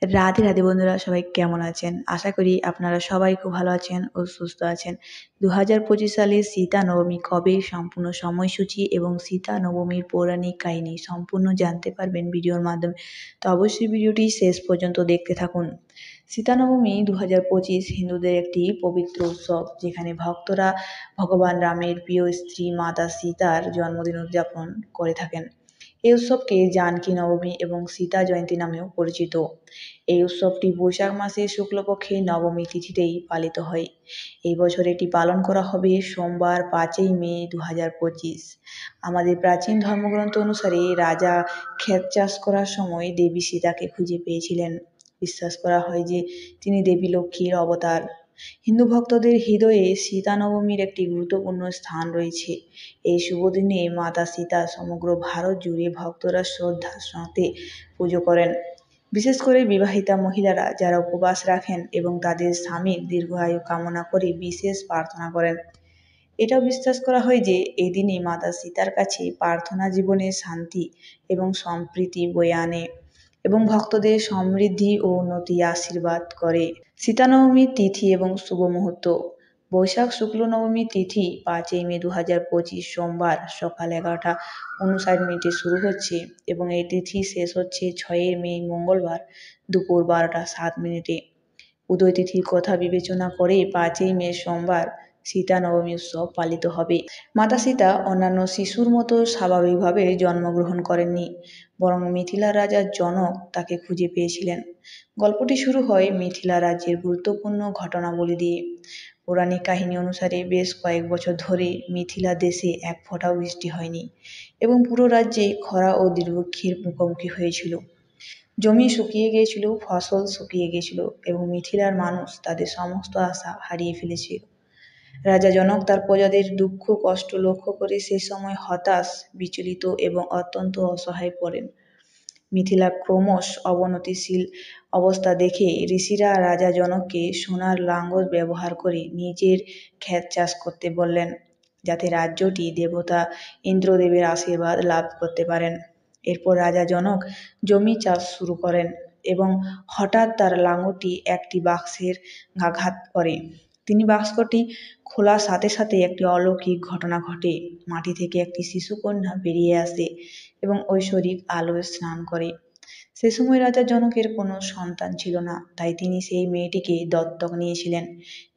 রাধে রাধে বন্ধুরা, সবাই কেমন আছেন? আশা করি আপনারা সবাই খুব ভালো আছেন ও সুস্থ আছেন। 2025 সালে সীতা নবমী কবে, সম্পূর্ণ সময়সূচি এবং সীতা নবমীর পৌরাণিক কাহিনী সম্পূর্ণ জানতে পারবেন ভিডিওর মাধ্যমে। তো অবশ্যই ভিডিওটি শেষ পর্যন্ত দেখতে থাকুন। সীতা নবমী 2025 হিন্দুদের একটি পবিত্র উৎসব, যেখানে ভক্তরা ভগবান রামের প্রিয় স্ত্রী মাতা সীতার জন্মদিন উদযাপন করে থাকেন। এই উৎসবকে জানকী নবমী এবং সীতা জয়ন্তী নামেও পরিচিত। এই উৎসবটি বৈশাখ মাসের শুক্লপক্ষে নবমী তিথিতেই পালিত হয়। এই বছর এটি পালন করা হবে সোমবার 5ই মে 2025। আমাদের প্রাচীন ধর্মগ্রন্থ অনুসারে রাজা ক্ষেত চাষ করার সময় দেবী সীতাকে খুঁজে পেয়েছিলেন। বিশ্বাস করা হয় যে তিনি দেবী লক্ষ্মীর অবতার। হিন্দু ভক্তদের হৃদয়ে সীতা নবমীর একটি গুরুত্বপূর্ণ স্থান রয়েছে। এই শুভ দিনে মাতা সীতা সমগ্র ভারত জুড়ে ভক্তরা শ্রদ্ধার সাথে পুজো করেন। বিশেষ করে বিবাহিতা মহিলারা যারা উপবাস রাখেন এবং তাদের স্বামীর দীর্ঘায়ু কামনা করে বিশেষ প্রার্থনা করেন। এটাও বিশ্বাস করা হয় যে এই দিনে মাতা সীতার কাছে প্রার্থনা জীবনে শান্তি এবং সম্প্রীতি বয়ে আনে এবং ভক্তদের সমৃদ্ধি ও উন্নতি আশীর্বাদ করে। সীতা নবমীর তিথি এবং শুভ মুহূর্ত। বৈশাখ শুক্ল নবমী তিথি 5ই মে 2025 সোমবার সকাল 11:59 শুরু হচ্ছে এবং এই তিথি শেষ হচ্ছে 6 মে মঙ্গলবার দুপুর 12:07। উদয় তিথির কথা বিবেচনা করে 5ই মে সোমবার সীতা নবমী উৎসব পালিত হবে। মাতা সীতা অন্যান্য শিশুর মতো স্বাভাবিকভাবে জন্মগ্রহণ করেননি, বরং মিথিলা রাজা জনক তাকে খুঁজে পেয়েছিলেন। গল্পটি শুরু হয় মিথিলা রাজ্যের গুরুত্বপূর্ণ ঘটনাবলী দিয়ে। পৌরাণিক কাহিনী অনুসারে বেশ কয়েক বছর ধরে মিথিলা দেশে এক ফোঁটাও বৃষ্টি হয়নি এবং পুরো রাজ্যে খরা ও দুর্ভিক্ষের মুখোমুখি হয়েছিল। জমি শুকিয়ে গিয়েছিল, ফসল শুকিয়ে গিয়েছিল এবং মিথিলার মানুষ তাদের সমস্ত আশা হারিয়ে ফেলেছিল। রাজা জনক তার প্রজাদের দুঃখ কষ্ট লক্ষ্য করে সে সময় হতাশ, বিচলিত এবং অত্যন্ত অসহায় পড়েন। মিথিলার ক্রমশ অবনতিশীল অবস্থা দেখে ঋষিরা রাজা জনককে সোনার লাঙ্গল ব্যবহার করে নিজের ক্ষেত চাষ করতে বললেন, যাতে রাজ্যটি দেবতা ইন্দ্রদেবের আশীর্বাদ লাভ করতে পারেন। এরপর রাজা জনক জমি চাষ শুরু করেন এবং হঠাৎ তার লাঙ্গলটি একটি বাক্সের আঘাত করে। তিনি বাক্সটি খোলার সাথে সাথে একটি অলৌকিক ঘটনা ঘটে। মাটি থেকে একটি শিশুকন্যা বেরিয়ে আসে এবং ঐশ্বরিক আলোয় স্নান করে। সে সময় রাজা জনকের কোনো সন্তান ছিল না, তাই তিনি সেই মেয়েটিকে দত্তক নিয়েছিলেন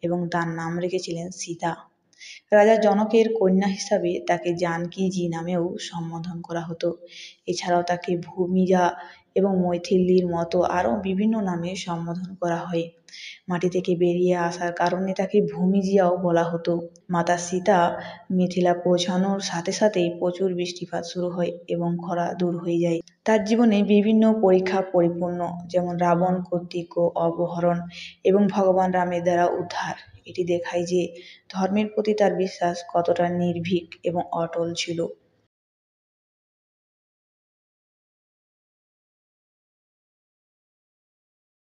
এবং তার নাম রেখেছিলেন সীতা। রাজা জনকের কন্যা হিসাবে তাকে জানকীজি নামেও সম্বোধন করা হতো। এছাড়াও তাকে ভূমিজা এবং মৈথিলীর মতো আরও বিভিন্ন নামে সম্বোধন করা হয়। মাটি থেকে বেরিয়ে আসার কারণে তাকে ভূমিজিয়াও বলা হতো। মাতা সীতা মিথিলা পৌঁছানোর সাথে সাথেই প্রচুর বৃষ্টিপাত শুরু হয় এবং খরা দূর হয়ে যায়। তার জীবনে বিভিন্ন পরীক্ষা পরিপূর্ণ, যেমন রাবণ কর্তৃক অপহরণ এবং ভগবান রামের দ্বারা উদ্ধার। এটি দেখায় যে ধর্মের প্রতি তার বিশ্বাস কতটা নির্ভীক এবং অটল ছিল।